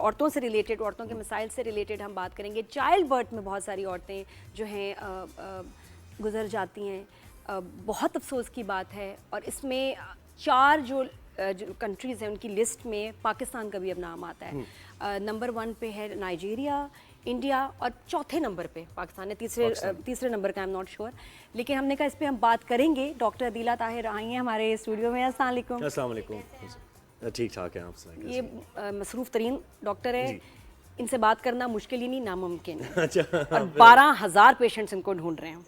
औरतों से रिलेटेड, औरतों के मसाइल से रिलेटेड हम बात करेंगे। चाइल्ड बर्थ में बहुत सारी औरतें जो हैं गुजर जाती हैं। बहुत अफसोस की बात है। और इसमें 4 जो कंट्रीज़ हैं उनकी लिस्ट में पाकिस्तान का भी अब नाम आता है। नंबर 1 पे है नाइजीरिया, इंडिया, और चौथे नंबर पे पाकिस्तान है। तीसरे नंबर का आई एम नॉट श्योर, लेकिन हमने कहा इस पे हम बात करेंगे। डॉक्टर अदीला ताहिर आई हैं हमारे स्टूडियो में। अस्सलाम वालेकुम। अस्सलाम वालेकुम। ठीक ठाक है आप सुनाइए। ये मसरूफ़ तरीन डॉक्टर है, इनसे बात करना मुश्किल ही नहीं नामुमकिन है। अच्छा, और 12,000 पेशेंट्स इनको ढूंढ रहे हैं।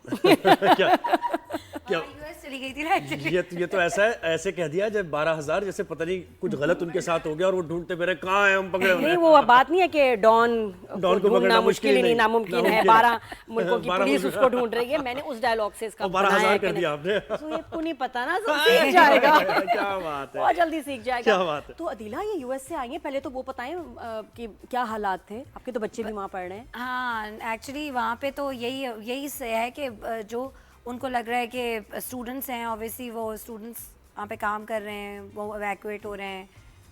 क्या यूएस चली गई थी ना एक्चुअली। ये तो ऐसा है, ऐसे कह दिया जब 12,000 जैसे पता नहीं कुछ गलत उनके साथ हो गया और वो ढूंढते मेरे कहाँ है, हम पकड़े नहीं, वो बात नहीं है कि डॉन को ढूंढना पकड़ना मुश्किल ही नहीं नामुमकिन है। 12 मुल्कों की 12 पुलिस उसको ढूंढ रही है। मैंने उस डायलॉग से इसका 12,000 कर दिया आपने। आपको नहीं पता ना, सब सीख जाएगा। क्या बात है, बहुत जल्दी सीख जाएगा। क्या बात है। तो अदीला, ये यूएस से आई हैं, पहले तो वो बताएं कि क्या हालात थे आपके। तो बच्चे भी वहाँ पढ़ रहे हैं। हाँ, एक्चुअली वहाँ पे तो यही है कि जो उनको लग रहा है कि स्टूडेंट्स हैं, ऑब्वियसली वो स्टूडेंट्स वहाँ पे काम कर रहे हैं, वो इवैक्यूएट हो रहे हैं।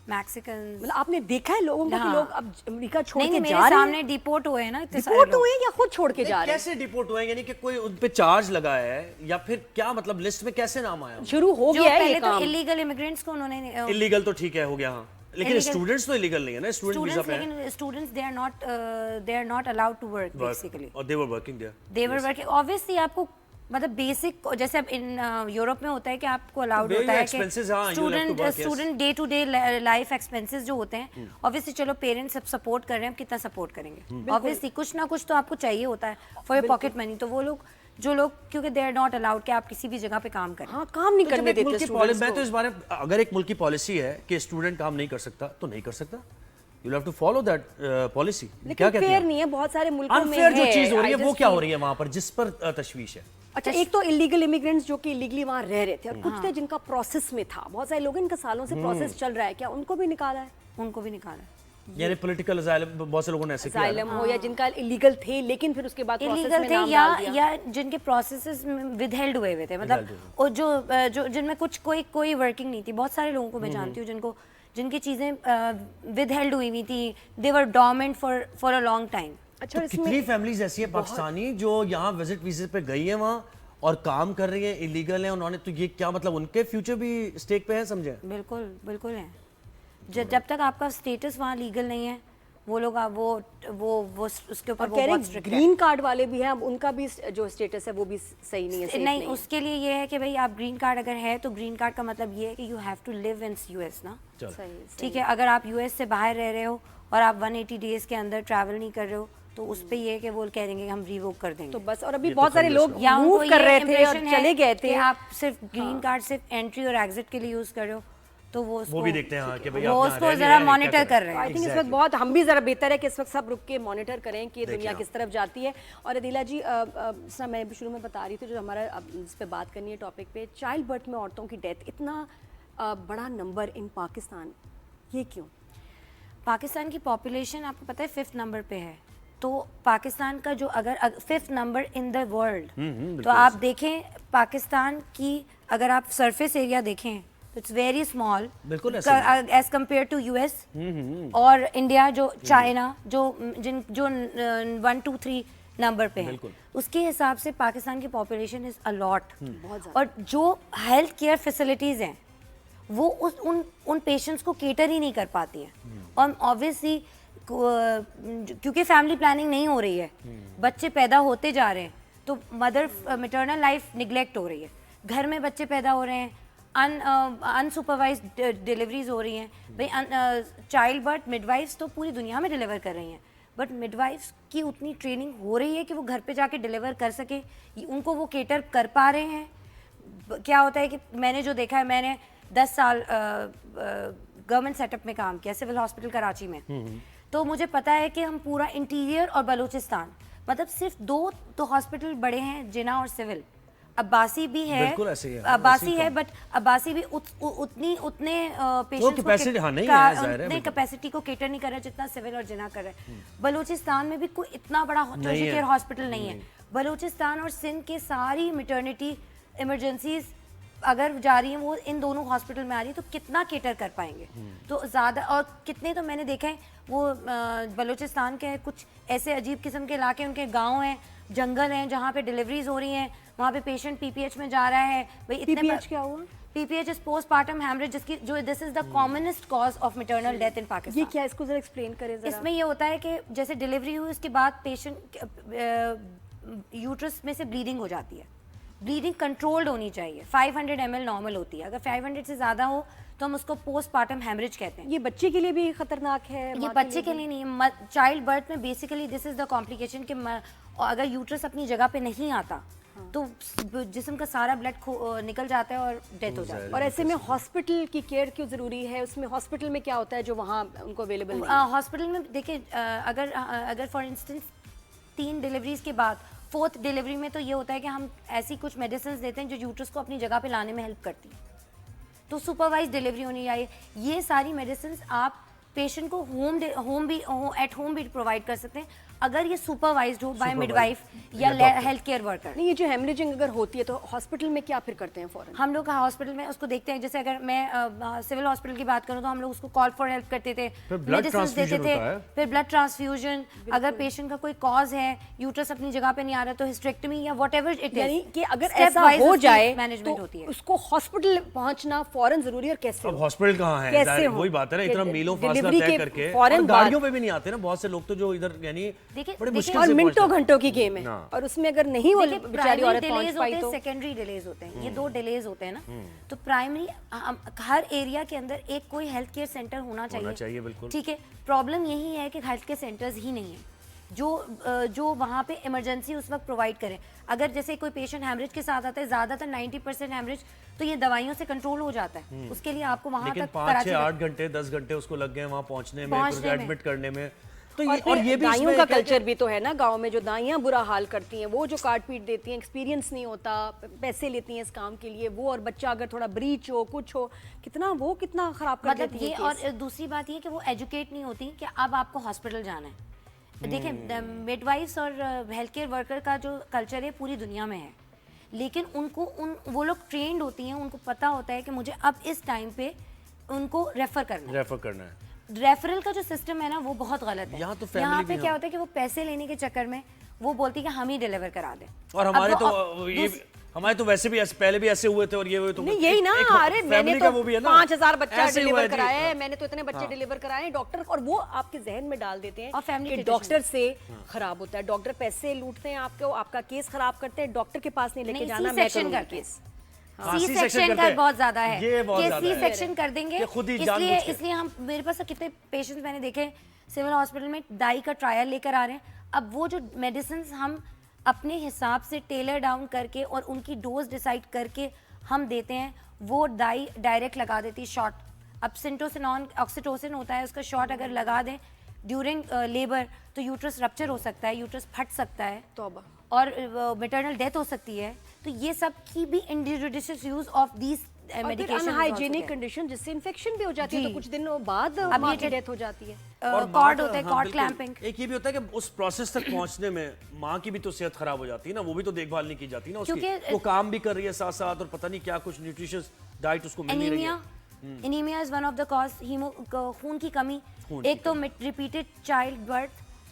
मैक्सिकन, मतलब आपने देखा है लोगों को कि लोग अब अमेरिका छोड़ के नहीं, जा मेरे रहे हैं? सामने डिपोर्ट हुए हैं ना इतने सारे डिपोर्ट लोग। हुए या खुद छोड़ के जा रहे हैं? कैसे डिपोर्ट हुए, यानी कि कोई उन पे चार्ज लगा है या फिर क्या, मतलब लिस्ट में कैसे नाम आया? शुरू हो जो गया है ये पहले तो काम। इलीगल इमिग्रेंट्स को उन्होंने इलीगल तो ठीक है, हो गया, हाँ, लेकिन स्टूडेंट्स तो इलीगल नहीं है ना, स्टूडेंट वीजा पे हैं। लेकिन students they are not allowed to work basically. और they were working there. They were working. Obviously आपको मतलब बेसिक, जैसे अब इन यूरोप में होता है कि आपको अलाउड होता है कि student day to day life expenses जो होते हैं, ऑब्वियसली चलो पेरेंट्स सब सपोर्ट कर रहे हैं, अब कितना सपोर्ट करेंगे, ऑब्वियसली कुछ ना कुछ तो आपको चाहिए होता है फॉर योर पॉकेट मनी। तो वो लोग जो लोग, क्योंकि दे आर नॉट अलाउड कि आप किसी भी जगह पे काम करें। हाँ, काम नहीं करने देते स्टूडेंट्स मैं तो इस बारे में, अगर एक मुल्क की पॉलिसी है कि स्टूडेंट काम नहीं कर सकता तो नहीं कर सकता। You have to follow that policy. लेकिन फेयर नहीं है, बहुत सारे मुल्कों में अनफेयर जो है। चीज हो रही है वो क्या हो रही है वहां पर, जिस पर तशवीश है? अच्छा, एक तो इलीगल इमिग्रेंट्स जो कि इलीगली वहाँ रह रहे थे, और कुछ थे जिनका प्रोसेस में था। बहुत सारे लोग, इनका सालों से प्रोसेस चल रहा है, क्या उनको भी निकाला है? उनको भी निकाला है। यानी पॉलिटिकल असाइलम बहुत से लोगों ने ऐसे किया है। असाइलम हो या जिनका इलीगल थे लेकिन फिर उसके बाद प्रोसेस इलीगल में थे, नाम डाल दिया। या जिनके प्रोसेसेस विदहेल्ड हुए थे, मतलब और जो जिनमें कुछ कोई वर्किंग नहीं थी। बहुत सारे लोगों को मैं जानती हूँ जिनकी चीजें विदहेल्ड हुई हुई थी, they were dormant for a long time. अच्छा, तो कितनी फैमिलीज ऐसी है पाकिस्तानी जो यहाँ विजिट वीजे पे गई है वहाँ और काम कर रही है, इलीगल है उन्होंने, तो ये क्या मतलब उनके फ्यूचर भी स्टेक पे है, समझे? बिल्कुल बिल्कुल है। जब तक आपका स्टेटस वहाँ लीगल नहीं है, वो लोग वो उसके ऊपर बहुत स्ट्रिक्ट है। ग्रीन कार्ड वाले भी हैं, अब उनका भी जो स्टेटस है वो भी सही नहीं है, safe नहीं, उसके लिए ये है कि भाई आप ग्रीन कार्ड अगर है तो ग्रीन कार्ड का मतलब ये है कि you have to live in US ना। सही। ठीक है, अगर आप यूएस से बाहर रह रहे हो और आप 180 डेज के अंदर ट्रैवल नहीं कर रहे हो तो उस पे ये है कि वो कह देंगे हम रिवोक कर देंगे। तो बस, और अभी बहुत सारे लोग या मूव कर रहे थे और चले गए थे। आप सिर्फ ग्रीन कार्ड सिर्फ एंट्री और एग्जिट के लिए यूज कर रहे हो, तो वो भी देखते हैं कि भाई वो उसको जरा मॉनिटर कर रहे हैं। आई थिंक इस वक्त बहुत, हम भी जरा बेहतर है कि इस वक्त सब रुक के मॉनिटर करें कि दुनिया किस तरफ जाती है। और अदीला जी, मैं भी शुरू में बता रही थी, जो हमारा इस पे बात करनी है टॉपिक पे, चाइल्ड बर्थ में औरतों की डेथ, इतना बड़ा नंबर इन पाकिस्तान, ये क्यों? पाकिस्तान की पॉपुलेशन आपको पता है 5th नंबर पे है। तो पाकिस्तान का जो अगर 5th number in the world, तो आप देखें पाकिस्तान की, अगर आप सरफेस एरिया देखें तो it's very small as compare to US और इंडिया, जो चाइना, जो 1 2 3 नंबर पे है, उसके हिसाब से पाकिस्तान की पॉपुलेशन इज अ लॉट। और जो हेल्थ केयर फैसिलिटीज हैं वो उन पेशेंट्स को केटर ही नहीं कर पाती हैं। और ऑब्वियसली क्योंकि फैमिली प्लानिंग नहीं हो रही है, बच्चे पैदा होते जा रहे हैं, तो मैटरनल लाइफ निगलेक्ट हो रही है, घर में बच्चे पैदा हो रहे हैं, अनसुपरवाइज्ड डिलीवरीज हो रही हैं। भाई चाइल्ड बर्थ मिडवाइफ्स तो पूरी दुनिया में डिलीवर कर रही हैं, बट मिडवाइफ्स की उतनी ट्रेनिंग हो रही है कि वो घर पे जाके डिलीवर कर सके, उनको वो केटर कर पा रहे हैं? क्या होता है कि मैंने जो देखा है, मैंने 10 साल गवर्नमेंट सेटअप में काम किया, सिविल हॉस्पिटल कराची में, तो मुझे पता है कि हम पूरा इंटीरियर और बलूचिस्तान, मतलब सिर्फ 2 तो हॉस्पिटल बड़े हैं, जिना और सिविल। अब्बासी भी है, बिल्कुल ऐसे ही है, अब्बासी है, बट अब्बासी भी उतने पेशेंट्स कैपेसिटी को केटर नहीं कर रहा जितना सिविल और जिना कर रहा है। बलूचिस्तान में भी कोई इतना बड़ा टर्शियरी केयर हॉस्पिटल नहीं है। बलूचिस्तान और सिंध के सारी मैटरनिटी इमरजेंसीज अगर जा रही हैं वो इन दोनों हॉस्पिटल में आ रही है, तो कितना केटर कर पाएंगे? तो ज़्यादा, और कितने तो मैंने देखे हैं वो बलूचिस्तान के कुछ ऐसे अजीब किस्म के इलाके, उनके गांव हैं, जंगल हैं, जहाँ पे डिलीवरीज हो रही हैं, वहाँ पे पेशेंट पीपीएच में जा रहा है। भाई इतने पीपीएच क्या हुआ? पीपीएच इज पोस्टपार्टम हैमरेज, जिसकी जो this is the commonest cause of maternal death in ये पाकिस्तान। क्या, इसको जरा एक्सप्लेन करें जरा। इसमें ये होता है कि जैसे डिलीवरी हुई उसके बाद पेशेंट यूट्रस में से ब्लीडिंग हो जाती है। ब्लीडिंग कंट्रोल्ड होनी चाहिए, 500 ml नॉर्मल होती है। अगर 500 से ज़्यादा हो तो हम उसको पोस्टपार्टम हैमरेज कहते हैं। ये बच्चे के लिए भी खतरनाक है? ये बच्चे के लिए नहीं है, चाइल्ड बर्थ में basically this is the complication कि अगर यूट्रस अपनी जगह पे नहीं आता तो जिस्म का सारा ब्लड निकल जाता है और डेथ हो जाती है। और ऐसे में हॉस्पिटल की केयर क्यों ज़रूरी है? उसमें हॉस्पिटल में क्या होता है जो वहाँ उनको अवेलेबल नहीं है? हॉस्पिटल में देखिए, अगर फॉर इंस्टेंस 3 डिलीवरीज के बाद 4th डिलीवरी में तो ये होता है कि हम ऐसी कुछ मेडिसिन देते हैं जो यूट्रस को अपनी जगह पे लाने में हेल्प करती है, तो सुपरवाइज डिलीवरी होनी चाहिए। ये सारी मेडिसिन आप पेशेंट को एट होम भी प्रोवाइड कर सकते हैं अगर ये सुपरवाइज्ड हो बाय मिडवाइफ या हेल्थ केयर वर्कर। नहीं, ये जो हेमरेजिंग अगर होती है तो हॉस्पिटल में क्या फिर करते हैं फौरन? हम लोग हॉस्पिटल में उसको देखते हैं, जैसे अगर मैं सिविल हॉस्पिटल की बात करूं तो हम लोग उसको कॉल फॉर हेल्प करते थे, मेडिसिन देते थे, फिर ब्लड ट्रांसफ्यूजन। अगर पेशेंट का कोई कॉज है, यूट्रस अपनी जगह पे नहीं आ रहा तो हिस्टेक्टमी या व्हाटएवर इट इज, यानी कि अगर ऐसा हो जाए मैनेजमेंट तो होती है। उसको हॉस्पिटल पहुंचना फौरन जरूरी है। और कैसे अब हॉस्पिटल कहाँ है? कैसे हो? वही बात है ना, इतना मीलों फासला डिलीवरी तय के करके फौरन और गाड़ियों पे भी नहीं आते ना बहुत से लोग, तो जो इधर यानी बड़ी मुश्किल और से मिनटों पहुंचते हैं। घंटों की गेम है, और उसमें अगर नहीं वो बेचारी औरत पहुंच पाई तो सेकेंडरी डिलेज होते हैं। ये 2 डिलेज होते हैं ना, तो प्राइमरी हर एरिया के अंदर एक कोई हेल्थ केयर सेंटर होना चाहिए, बिल्कुल। ठीक है। प्रॉब्लम यही है कि हेल्थ केयर सेंटर्स ही नहीं है जो वहाँ पे इमरजेंसी उस वक्त प्रोवाइड करें। अगर जैसे कोई पेशेंट हैमरेज के साथ आता है, ज़्यादातर 90% हैमरेज तो ये दवाइयों से कंट्रोल हो जाता है। उसके लिए आपको वहाँ तक 5-8 घंटे 10 घंटे उसको लग गए वहाँ पहुँचने में, एडमिट करने में। तो और ये भी दाइयों का कल्चर भी तो है ना गांव में, जो दाइयां बुरा हाल करती हैं, वो जो काट पीट देती हैं, एक्सपीरियंस नहीं होता, पैसे लेती हैं इस काम के लिए वो, और बच्चा अगर थोड़ा ब्रीच हो कुछ हो, कितना खराब कर मतलब देती ये। है। और दूसरी बात ये कि वो एजुकेट नहीं होती कि अब आपको हॉस्पिटल जाना है। देखिए, मिडवाइफ्स और हेल्थ केयर वर्कर का जो कल्चर है पूरी दुनिया में है, लेकिन वो लोग ट्रेंड होती हैं, उनको पता होता है कि मुझे अब इस टाइम पे उनको रेफर करना है। रेफरल का जो सिस्टम है ना वो बहुत गलत है। यहाँ पे क्या होता है कि वो पैसे लेने के चक्कर में वो बोलती है कि हम ही डिलीवर करा दें। और हमारे तो वैसे भी ऐसे पहले भी ऐसे हुए थे, और ये हुए तो नहीं यही ना, अरे मैंने तो 5000 बच्चा डिलीवर कराया है, मैंने तो इतने बच्चे डिलीवर कराए हैं डॉक्टर, और वो आपके जहन में डाल देते हैं और फैमिली कि डॉक्टर से खराब होता है, डॉक्टर पैसे लूटते हैं आपको, आपका केस खराब करते हैं, डॉक्टर के पास नहीं लेके जाना, मैं करूंगा केस। सी सेक्शन का बहुत ज्यादा है कि सी सेक्शन कर देंगे, इसलिए हम, मेरे पास कितने पेशेंट्स मैंने देखे सिविल हॉस्पिटल में दाई का ट्रायल लेकर आ रहे हैं। अब वो जो मेडिसिन हम अपने हिसाब से टेलर डाउन करके और उनकी डोज डिसाइड करके हम देते हैं, वो दाई डायरेक्ट लगा देती है शॉट। अब सिंटोसिनॉन ऑक्सीटोसिन होता है, उसका शॉट अगर लगा दें ड्यूरिंग लेबर तो यूट्रस रप्चर हो सकता है, यूट्रस फट सकता है, तौबा, और मैटरनल डेथ हो सकती है। तो ये सब की भी injudicious use of these medication, unhygienic condition जिससे इन्फेक्शन भी हो जाती है, तो कुछ दिनों बाद मां की डेथ हो जाती है। कॉर्ड होता है, कॉर्ड क्लैंपिंग। एक ये भी होता है कि उस प्रोसेस तक पहुंचने में माँ की भी तो सेहत खराब हो जाती है ना, वो भी तो देखभाल नहीं की जाती ना उसकी, वो काम भी कर रही है साथ साथ, और पता नहीं क्या कुछ न्यूट्रिशियस डाइट उसको मिल नहीं रही है। Anaemia is one of the cause, खून की कमी। एक तो रिपीटेड चाइल्ड बर्थ,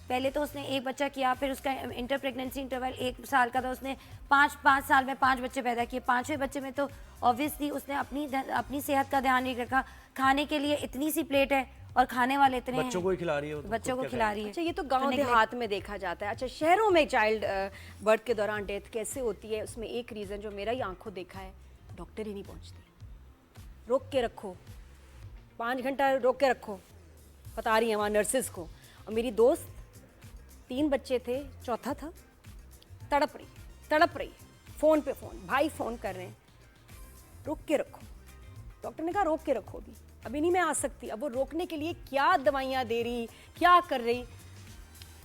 पहले तो उसने एक बच्चा किया, फिर उसका इंटर प्रेगनेंसी इंटरवल 1 साल का था, उसने 5 साल में 5 बच्चे पैदा किए। 5वें बच्चे में तो ऑब्वियसली उसने अपनी सेहत का ध्यान नहीं रखा। खाने के लिए इतनी सी प्लेट है और खाने वाले इतने बच्चों को ही खिला रही है, बच्चों को खिला रही है। अच्छा, ये तो गांव देहात में देखा जाता है। अच्छा, शहरों में चाइल्ड बर्थ के दौरान डेथ कैसे होती है? उसमें एक रीज़न जो मेरा ही आंखों देखा है, डॉक्टर ही नहीं पहुंचते। रोक के रखो, 5 घंटा रोक के रखो, बता रही हैं वहाँ नर्सेज को। और मेरी दोस्त 3 बच्चे थे, चौथा था, तड़प रही, फ़ोन पे फ़ोन, भाई फ़ोन कर रहे हैं, रोक के रखो। डॉक्टर ने कहा रोक के रखो, अभी नहीं मैं आ सकती। अब वो रोकने के लिए क्या दवाइयाँ दे रही, क्या कर रही,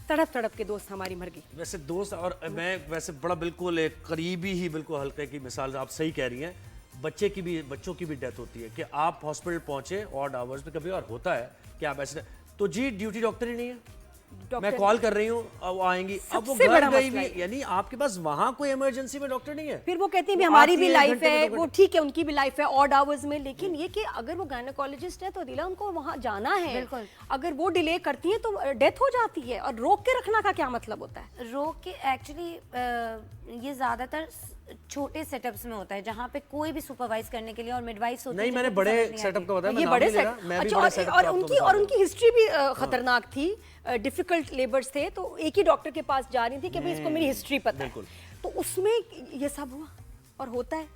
तड़प के दोस्त हमारी मर गई। वैसे दोस्त और मैं वैसे बड़ा बिल्कुल एक करीबी ही बिल्कुल हल्के की मिसाल आप सही कह रही हैं। बच्चों की भी डेथ होती है कि आप हॉस्पिटल पहुंचे ऑड आवर्स में, कभी और होता है कि आप ऐसे तो जी ड्यूटी डॉक्टर ही नहीं है, मैं कॉल कर रही हूँ, अब वो आएंगी, अब वो सबसे घर बड़ा गई मसला भी, यानी आपके पास वहाँ कोई इमरजेंसी में डॉक्टर नहीं है। फिर वो कहती हैं भी वो हमारी आती भी है, एक लाइफ घंटे में, है, 2 वो घंटे। ठीक है उनकी भी लाइफ है ऑड आवर्स में, लेकिन ये कि अगर वो गायनेकोलॉजिस्ट है तो दिला उनको वहाँ जाना है। बिल्कुल। अगर वो डिले करती हैं तो डेथ हो जाती है, और रोक के रखना का क्या मतलब होता है? रोक के एक्चुअली ये ज्यादातर छोटे सेटअप्स में होता है जहाँ पे कोई भी सुपरवाइज करने के लिए और मिडवाइफ्स होती नहीं, है मैंने जिनको बड़े समझ नहीं सेटअप आती। का बताया, मैं ये नाम बड़े नहीं ले सेट रहा, मैं भी अच्छा, बड़े सेटअप का और आपको उनकी बता और दूं। उनकी हिस्ट्री भी खतरनाक थी, डिफिकल्ट लेबर्स थे, तो एक ही डॉक्टर के पास जा रही थी कि भाई इसको मेरी हिस्ट्री पता है, बिल्कुल। तो उसमें ये सब हुआ और होता है।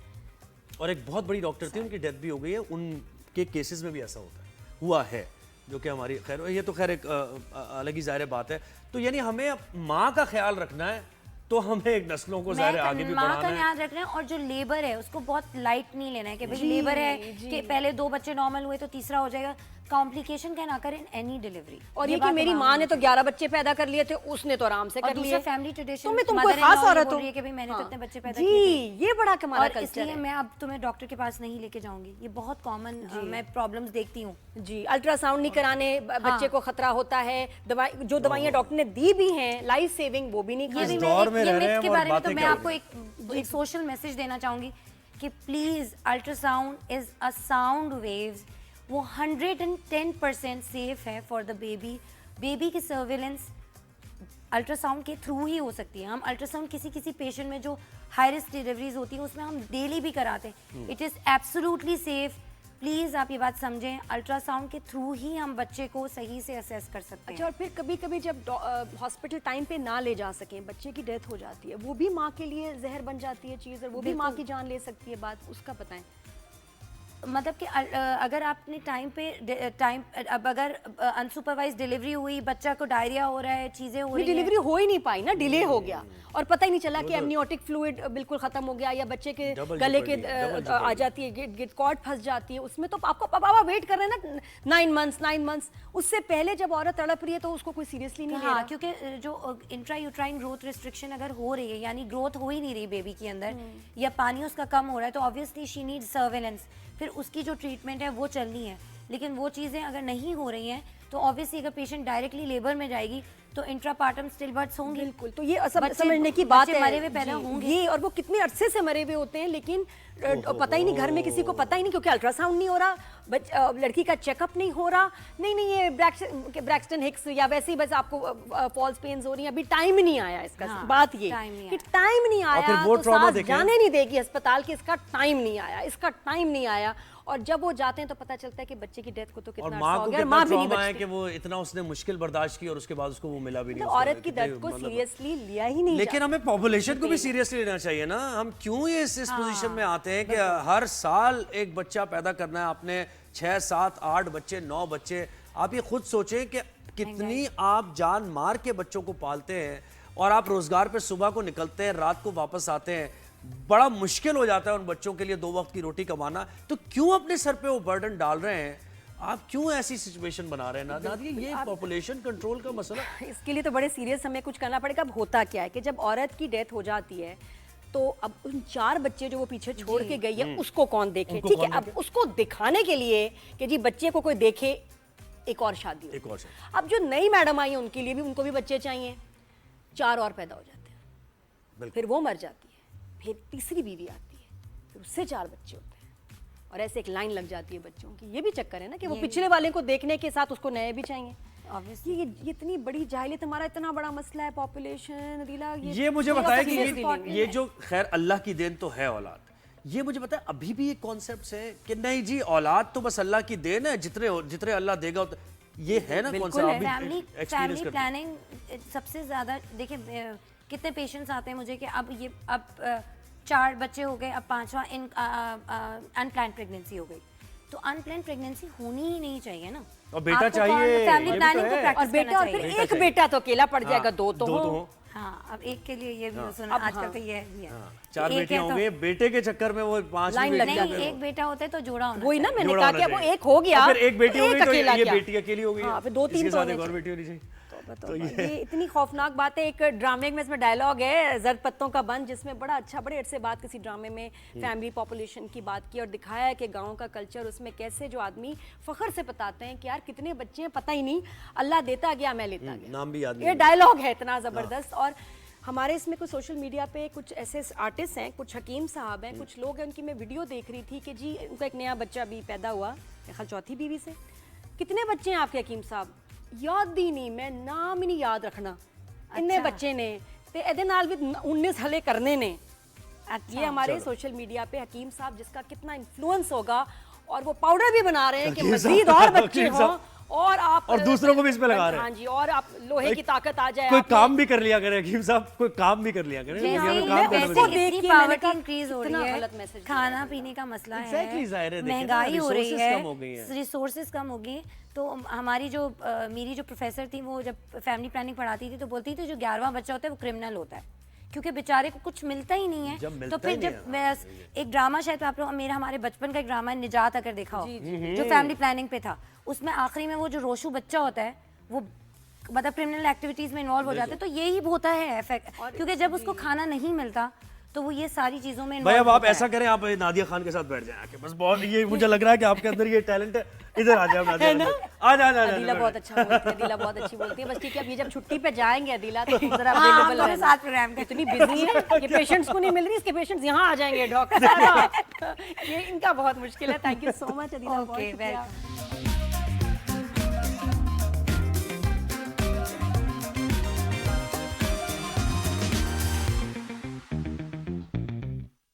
और एक बहुत बड़ी डॉक्टर थी, उनकी डेथ भी हो गई है, उनके केसेस में भी ऐसा होता है, हुआ है, जो कि हमारी खैर, ये तो खैर एक अलग ही ज़ाहिर बात है। तो यानी हमें माँ का ख्याल रखना है, तो हमें एक नस्लों को ज़ाहिर आगे भी माँ का बढ़ाना है। याद रखना है, और जो लेबर है उसको बहुत लाइट नहीं लेना है कि भाई लेबर है कि पहले 2 बच्चे नॉर्मल हुए तो तीसरा हो जाएगा। Complication can occur in any delivery. और ये कि मेरी माँ ने तो 11 बच्चे पैदा कर लिए थे, उसने तो आराम से और कर दूसरा लिए। फैमिली ट्रेडिशन, तुम कोई खास औरत हो कि भाई मैंने तो इतने बच्चे पैदा जी, किए थे। ये बड़ा कमाल और का कल्चर इसलिए है। मैं अब तुम्हें डॉक्टर के पास नहीं लेके जाऊंगी, ये बहुत कॉमन मैं प्रॉब्लम्स देखती हूँ। जी, अल्ट्रासाउंड नहीं कराने बच्चे को खतरा होता है, दवाई जो दवाइयाँ डॉक्टर ने दी भी हैं लाइफ सेविंग, वो भी नहीं ये खानी। भी इस मैं दौर में ये रह रहे myth हैं के और बारे में तो बातें मैं क्या आपको एक सोशल मैसेज देना चाहूंगी कि please ultrasound is a sound waves, वो 110% सेफ है फॉर द बेबी। बेबी की सर्विलेंस अल्ट्रासाउंड के थ्रू ही हो सकती है। हम अल्ट्रासाउंड किसी किसी पेशेंट में जो हाई रिस्क डिलीवरीज होती है उसमें हम डेली भी कराते हैं। It is absolutely safe. Please आप ये बात समझें, अल्ट्रासाउंड के थ्रू ही हम बच्चे को सही से असेस कर सकते अच्छा, हैं। और फिर कभी कभी जब हॉस्पिटल टाइम पे ना ले जा सकें, बच्चे की डेथ हो जाती है, वो भी माँ के लिए जहर बन जाती है चीज़, और वो भी माँ की जान ले सकती है, बात उसका बताएं। मतलब कि अगर आपने टाइम अब अगर अनसुपरवाइज डिलीवरी हुई, बच्चा को डायरिया हो रहा है, चीज़ें हो रही हैं, डिलीवरी हो ही नहीं पाई ना, डिले हो गया, और पता ही नहीं चला कि एमनियोटिक फ्लूइड बिल्कुल खत्म हो गया, या बच्चे के Double गले के jeopardy, आ जाती है, गिट कॉर्ड फंस जाती है उसमें, तो आपको पापा वेट कर रहे हैं ना 9 मंथ्स, उससे पहले जब औरत तड़प रही है तो उसको कोई सीरियसली नहीं ले हाँ, रहा। क्योंकि जो इंट्रा यूट्राइन ग्रोथ रिस्ट्रिक्शन अगर हो रही है, यानी ग्रोथ हो ही नहीं रही बेबी के अंदर, या पानी उसका कम हो रहा है, तो ऑब्वियसली शी नीड सर्वेलेंस। फिर उसकी जो ट्रीटमेंट है वो चलनी है, लेकिन वो चीज़ें अगर नहीं हो रही हैं तो ऑब्वियसली अगर पेशेंट डायरेक्टली लेबर में जाएगी तो इंट्रापार्टम स्टिल बर्थ्स होंगे। बिल्कुल, तो ये सब बच्चे- समझने की बात बच्चे है। मरे हुए पैदा जी, होंगे। ये, और वो कितने अरसे से मरे हुए होते हैं, लेकिन पता ही नहीं, घर में किसी को पता ही नहीं, क्योंकि अल्ट्रासाउंड नहीं हो रहा, लड़की का चेकअप नहीं हो रहा, नहीं ये ब्रैक्सटन हिक्स या वैसे ही बस आपको फॉल्स पेन्स हो रही हैं, अभी टाइम नहीं आया इसका। हाँ, बात ये टाइम नहीं कि आया। टाइम नहीं और फिर आया वो तो trauma सास देखें। जाने नहीं देगी अस्पताल कि इसका टाइम नहीं आया, इसका टाइम नहीं आया, और जब वो जाते हैं तो पता चलता है कि बच्चे की डेथ को तो और कितना माँ अरसा को हो गया, और कितना माँ भी नहीं ट्रॉमा है बचती। कि वो इतना उसने मुश्किल बर्दाश्त की और उसके बाद उसको वो मिला भी नहीं। मतलब उसको औरत की कितने- डेथ को मतलब- सीरियसली लिया ही नहीं लेकिन जाता। हमें पॉपुलेशन को भी सीरियसली लेना चाहिए ना। हम क्यों ये इस पोजीशन में आते हैं कि हर साल एक बच्चा पैदा करना है, आपने 6, 7, 8 बच्चे, 9 बच्चे, आप ये खुद सोचें कि कितनी आप जान मार के बच्चों को पालते हैं, और आप रोजगार पे सुबह को निकलते हैं, रात को वापस आते हैं, बड़ा मुश्किल हो जाता है उन बच्चों के लिए 2 वक्त की रोटी कमाना। तो क्यों अपने सर पे वो बर्डन डाल रहे हैं? आप क्यों ऐसी सिचुएशन बना रहे हैं? नादिया, ये पॉपुलेशन कंट्रोल का मसला। इसके लिए तो बड़े सीरियस हमें कुछ करना पड़ेगा। अब होता क्या है कि जब औरत की डेथ हो जाती है तो अब उन 4 बच्चे जो वो पीछे छोड़ के गई है उसको कौन देखे? उनको ठीक है, कौन अब उसको दिखाने के लिए कि जी बच्चे को कोई देखे, एक और शादी हो। एक और शादी। अब जो नई मैडम आई है उनके लिए भी, उनको भी बच्चे चाहिए, 4 और पैदा हो जाते हैं, बिल्कुल। फिर वो मर जाती है, फिर तीसरी बीवी आती है, फिर उससे 4 बच्चे होते हैं, और ऐसे एक लाइन लग जाती है बच्चों की। ये भी चक्कर है ना कि वो पिछले वाले को देखने के साथ उसको नए भी चाहिए। Obviously। ये इतनी बड़ी जाहिलियत, हमारा इतना बड़ा मसला है पॉपुलेशन, अदीला, ये मुझे बताया कि seriously लेंगे। ये जो खैर अल्लाह की देन तो है औलाद, ये मुझे बताया अभी भी ये कॉन्सेप्ट है कि नहीं जी औलाद तो बस अल्लाह की देन है, जितने अल्लाह देगा ये है ना बिल्कुल कॉन्सेप्ट है। अभी फैमिली एक्सपीरियंस करते हैं। प्लानिंग सबसे ज्यादा देखिए, कितने पेशेंट्स आते हैं मुझे कि अब 4 बच्चे हो गए, अब 5वां अनप्लान्ड प्रेगनेंसी हो गई, तो अनप्लान्ड प्रेगनेंसी होनी ही नहीं चाहिए ना। और बेटा चाहिए, फैमिली ये भी तो प्लानिंग को है। प्रैक्टिस और बेटा, और फिर करना एक बेटा तो अकेला पड़ जाएगा, 2 तो दो हो। तो हो। हाँ, अब एक के लिए ये भी सुना, अब आजकल हाँ। तो ये भी है। 4 एक बेटियां है हो तो- गई, बेटे के चक्कर में वो 5 लाइन लग नहीं, जाती है। एक बेटा होता है तो जोड़ा होना वही ना चाहिए। मैंने जोड़ा कहा होना कि वो चाहिए। एक हो गया, और फिर एक बेटी हो गई तो अकेला ये क्या? बेटी अकेली हो गई, हाँ, फिर 2-3 इसके तो साथ होने एक और चाहिए। बेटी होनी चाहिए। तो ये इतनी खौफनाक बात है। एक ड्रामे में इसमें डायलॉग है जर्द पत्तों का बंद, जिसमें बड़ा अच्छा बड़े अरसे बाद किसी ड्रामे में फैमिली पॉपुलेशन की बात की और दिखाया है कि गांव का कल्चर, उसमें कैसे जो आदमी फख्र से बताते हैं कि यार कितने बच्चे हैं पता ही नहीं, अल्लाह देता गया मैं लेता गया। नाम भी याद नहीं ये डायलॉग है इतना ज़बरदस्त। और हमारे इसमें कुछ सोशल मीडिया पे कुछ ऐसे आर्टिस्ट हैं, कुछ हकीम साहब हैं, कुछ लोग हैं, उनकी मैं वीडियो देख रही थी कि जी उनका एक नया बच्चा भी पैदा हुआ, मेरे ख्याल चौथी बीवी से। कितने बच्चे हैं आपके हकीम साहब? याद ही नहीं, मैं नाम ही नहीं याद रखना। इन्ने बच्चे ने ते एदे नाल भी 19 हले करने ने। ये हमारे सोशल मीडिया पे हकीम साहब जिसका कितना इन्फ्लुएंस होगा, और वो पाउडर भी बना रहे हैं कि मजीद और बच्चे हों और आप और दूसरों को भी इसमें लगा रहे हैं। हाँ जी, और आप लोहे की ताकत आ जाए। कोई काम भी कर लिया करे हकीम साहब, कोई काम भी कर लिया करे। इंक्रीज हो रही है, खाना पीने का मसला है, महंगाई हो रही है, रिसोर्सेज कम हो गई। तो हमारी जो मेरी जो प्रोफेसर थी, वो जब फैमिली प्लानिंग पढ़ाती थी तो बोलती थी जो 11वां बच्चा होता है वो क्रिमिनल होता है, क्योंकि बेचारे को कुछ मिलता ही नहीं है। तो फिर जब एक ड्रामा, शायद आप लोग मेरा हमारे बचपन का एक ड्रामा है निजात, अगर देखा हो, जो फैमिली प्लानिंग पे था, उसमें आखिरी में वो जो रोशू बच्चा होता है वो मतलब क्रिमिनल एक्टिविटीज में इन्वॉल्व हो जाते हैं। तो यही होता है इफेक्ट, क्योंकि जब उसको खाना नहीं मिलता तो वो ये सारी चीजों में भाई अब आप ऐसा करें, आप नादिया खान के साथ बैठ जाएं आके, बस बहुत ये मुझे लग रहा है कि आपके अंदर ये टैलेंट है। इधर आ जाओ नादिया, आ जा जा। अदीला बहुत अच्छा बोलती है, अदीला बहुत अच्छी बोलती है। बस ठीक है, अब ये जब छुट्टी पे जाएंगे अदीला तो जरा अवेलेबल रहना साथ प्रोग्राम के। इतनी बिजी है ये पेशेंट्स को नहीं मिल रही, इसके पेशेंट्स यहाँ आ जाएंगे डॉक्टर साहब। ये इनका बहुत मुश्किल है। Thank you so much Adeela, बहुत शुक्रिया।